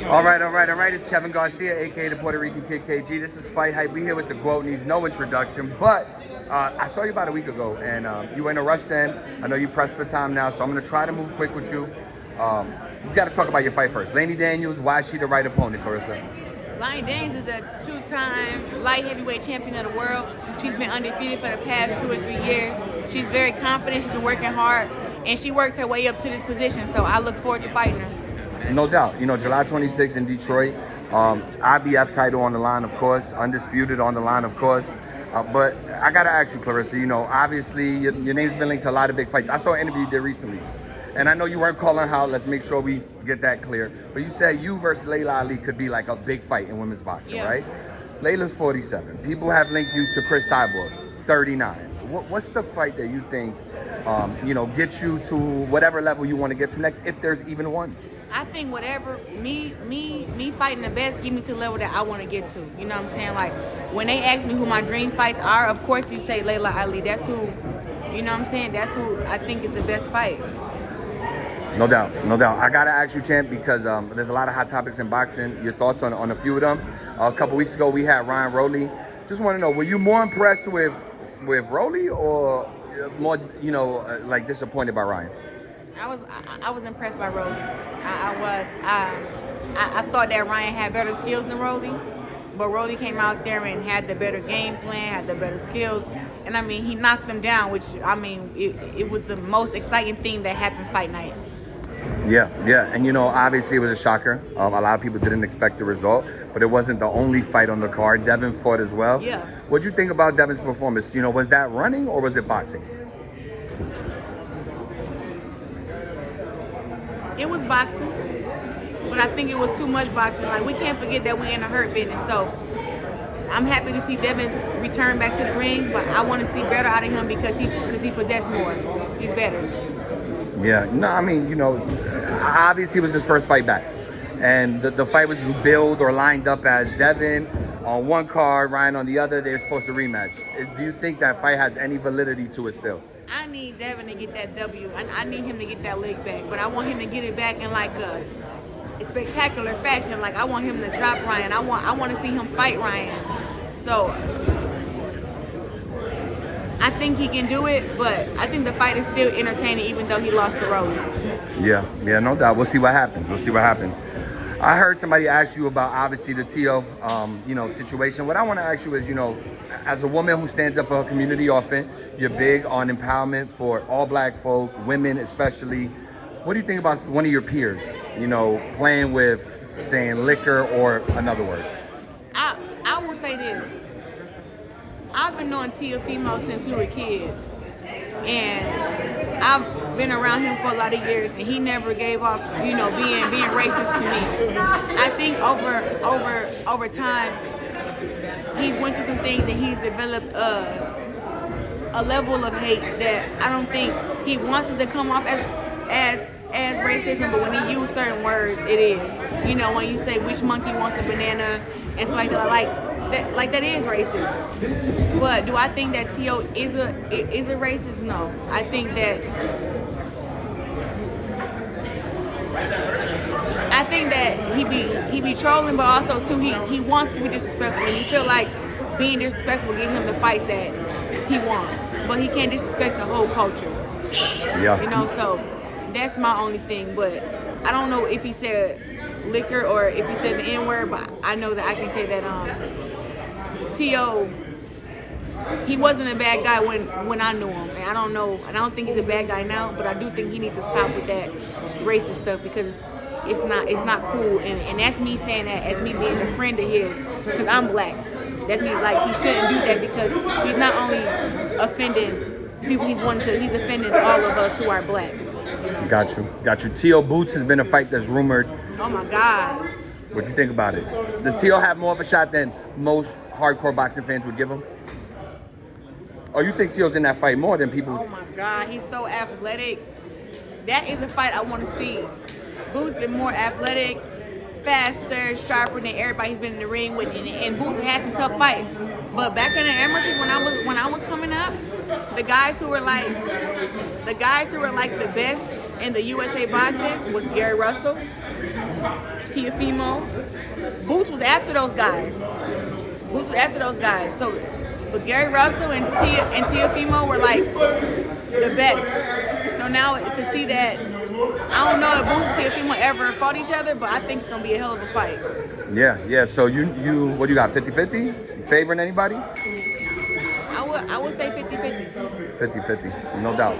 All right. It's Kevin Garcia, aka the Puerto Rican Kid KG. This is Fight Hype. We here with the GOAT. Needs no introduction, but I saw you about a week ago, and you were in a rush then. I know you pressed for time now, so I'm gonna try to move quick with you. You got to talk about your fight first. Lani Daniels. Why is she the right opponent, Claressa? Lani Daniels is a two-time light heavyweight champion of the world. She's been undefeated for the past 2 or 3 years. She's very confident. She's been working hard, and she worked her way up to this position. So I look forward to fighting her. No doubt. You know, July 26th in Detroit. IBF title on the line, of course. Undisputed on the line, of course. But I got to ask you, Claressa, you know, obviously your name's been linked to a lot of big fights. I saw an interview you did recently. And I know you weren't calling out. Let's make sure we get that clear. But you said you versus Layla Ali could be like a big fight in women's boxing, right? Layla's 47. People have linked you to Chris Cyborg, 39. What's the fight that you think, you know, gets you to whatever level you want to get to next, if there's even one? I think whatever me fighting the best get me to the level that I want to get to. You know what I'm saying? Like when they ask me who my dream fights are, of course you say Layla Ali. That's who, you know what I'm saying? That's who I think is the best fight. No doubt. I gotta ask you, champ, because there's a lot of hot topics in boxing. Your thoughts on a few of them. A couple weeks ago we had Ryan Roley. Just want to know, were you more impressed with Roley or more, you know, like disappointed by Ryan? I was impressed by Roley. I thought that Ryan had better skills than Roley, but Roley came out there and had the better game plan, had the better skills, and I mean he knocked them down, which I mean it was the most exciting thing that happened fight night. Yeah, and you know, obviously it was a shocker. A lot of people didn't expect the result, but it wasn't the only fight on the card. Devin fought as well. Yeah. What'd you think about Devin's performance? You know, was that running or was it boxing? It was boxing, but I think it was too much boxing. Like, we can't forget that we're in a hurt business. So I'm happy to see Devin return back to the ring, but I want to see better out of him because he possessed more. He's better. Yeah, no, I mean, you know, obviously it was his first fight back. And the fight was billed or lined up as Devin on one card, Ryan on the other. They're supposed to rematch. Do you think that fight has any validity to it still? I need Devin to get that W. I need him to get that leg back, but I want him to get it back in like a spectacular fashion. Like I want him to drop Ryan. I want to see him fight Ryan. So I think he can do it, but I think the fight is still entertaining even though he lost to Roley. Yeah, no doubt. We'll see what happens. I heard somebody ask you about obviously the Teo, you know, situation. What I want to ask you is, you know, as a woman who stands up for her community often, you're big on empowerment for all black folk, women especially. What do you think about one of your peers, you know, playing with saying liquor or another word? I will say this. I've been knowing Teofimo since we were kids. And I've been around him for a lot of years, and he never gave off, you know, being racist to me. I think over time, he's went through some things, and he's developed a level of hate that I don't think he wants it to come off as racism, but when he uses certain words, it is. You know, when you say which monkey wants a banana and stuff like that, like that is racist. But do I think that Teo is a racist? No. I think he be trolling, but also too he wants to be disrespectful. And he feel like being disrespectful will give him the fights that he wants, but he can't disrespect the whole culture. Yeah. You know, so that's my only thing. But I don't know if he said liquor or if he said the N-word, but I know that I can say that Teo, he wasn't a bad guy when I knew him, and I don't think he's a bad guy now, but I do think he needs to stop with that racist stuff because it's not cool, and that's me saying that as me being a friend of his because I'm black. That's me, like, he shouldn't do that because he's not only offending people he's offending all of us who are black. Got you. Teo Boots has been a fight that's rumored. Oh my God. What you think about it? Does Teo have more of a shot than most hardcore boxing fans would give him? Or you think Teo's in that fight more than people? Oh my God, he's so athletic. That is a fight I want to see. Boots been more athletic, faster, sharper than everybody he's been in the ring with, and Boots had some tough fights. But back in the amateurs, when I was coming up, the guys who were like the best in the USA boxing was Gary Russell, Teofimo. Boots was after those guys. So, but Gary Russell and Teofimo were like the best. So now to see that, I don't know if Boots and Teofimo ever fought each other, but I think it's gonna be a hell of a fight. Yeah. So you what do you got? 50-50? You favoring anybody? I would say 50-50. 50-50, no doubt.